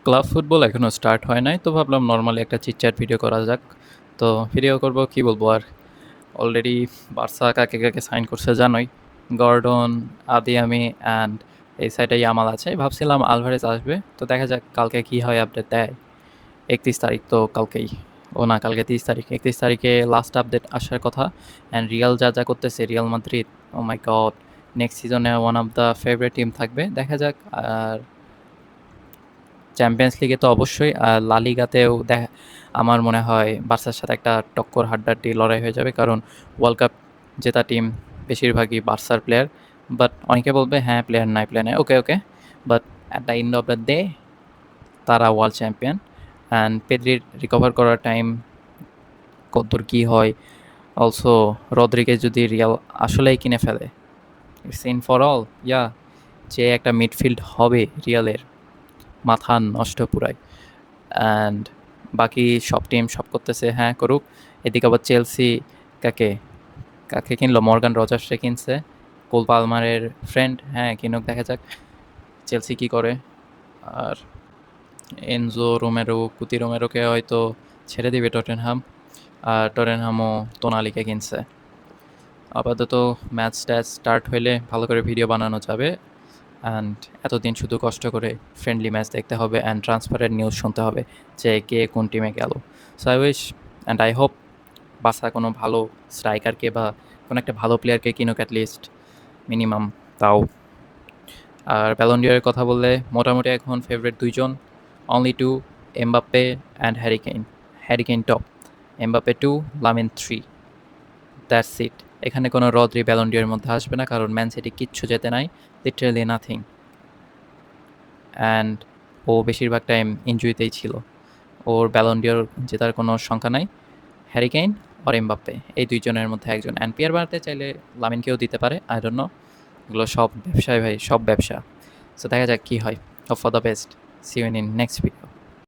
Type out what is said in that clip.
Club football এখনও start হয় নাই, তো ভাবলাম নর্মালি একটা চিটচ্যাট ভিডিও করা যাক। তো ভিডিও করব, কি বলবো আর, অলরেডি বার্সা কাকে কাকে সাইন করছে জানোই। গর্ডন, আদিয়ামি অ্যান্ড এই সাইডে ইয়ামাল আছে। ভাবছিলাম আলভারেজ আসবে, তো দেখা যাক কালকে কি হয়, আপডেট দেয়। 31 তারিখ তো কালকেই, ও না কালকে 30 তারিখ, 31 তারিখে লাস্ট আপডেট আসার কথা। অ্যান্ড রিয়াল যা যা করতেছে, রিয়াল মাদ্রিদ, ও মাই গড, নেক্সট সিজনে one of the favourite team থাকবে, দেখা যাক। আর চ্যাম্পিয়ন্স লিগে তো অবশ্যই, আর লা লিগাতেও আমার মনে হয় বার্সার সাথে একটা টক্কর হাড্ডাহাড্ডি লড়াই হয়ে যাবে, কারণ ওয়ার্ল্ড কাপ জেতা টিম বেশিরভাগই বার্সার প্লেয়ার। বাট অনেকে বলবে হ্যাঁ প্লেয়ার নাই, okay okay, but at the end of the day তারা ওয়ার্ল্ড চ্যাম্পিয়ন। অ্যান্ড পেদ্রির রিকভার করার টাইম কতদূর কী হয়, অলসো রদ্রিগেজ যদি রিয়াল আসলেই কিনে ফেলে, ইটস ইন ফর অল, ইয়া, যে একটা মিডফিল্ড হবে রিয়ালের, মাথা নষ্ট পুরাই। অ্যান্ড বাকি সব টিম সব করতেছে, হ্যাঁ করুক। এদিকে আবার চেলসি কাকে কাকে কিনলো, মর্গান রজার্সে কিনছে, কোল পালমারের ফ্রেন্ড, হ্যাঁ কিনুক, দেখা যাক চেলসি কি করে। আর এনজো রোমেরো, কুতি রোমেরোকে হয়তো ছেড়ে দিবে টটেনহাম। আর টটেনহামও তোনালিকে কিনছে। আপাতত ম্যাচ ট্যাচ স্টার্ট হইলে ভালো করে ভিডিও বানানো যাবে। অ্যান্ড এতদিন শুধু কষ্ট করে ফ্রেন্ডলি ম্যাচ দেখতে হবে অ্যান্ড ট্রান্সফারের নিউজ শুনতে হবে যে কে কোন টিমে গেল। So I wish and I hope বাসা কোনো ভালো স্ট্রাইকারকে বা কোনো একটা ভালো প্লেয়ারকে কিনুক অ্যাটলিস্ট, মিনিমাম তাও। আর ব্যালন্ডিয়ারের কথা বললে মোটামুটি এখন ফেভারিট দুইজন, only two, Mbappe and Harry Kane. Harry Kane top, Mbappe 2, Lamine 3, that's it. এখানে কোনো রদ্রি ব্যালন্ডিয়ারের মধ্যে আসবে না, কারণ ম্যান সিটি কিচ্ছু যেতে নাই, লিটারেলি নাথিং। অ্যান্ড ও বেশিরভাগ টাইম ইনজুরিতেই ছিল, ওর ব্যালন্ডিয়র জেতার কোনো সংখ্যা নাই। হ্যারিকেইন আর এমবাপ্পে, এই দুইজনের মধ্যে একজন। অ্যান্ড পিয়ার বানাতে চাইলে লামিনকেও দিতে পারে, আই ডোন্ট নো, এগুলো সব ব্যবসায় ভাই, সব ব্যবসা। সো দেখা যাক কী হয়, hope for the best, see you in next video.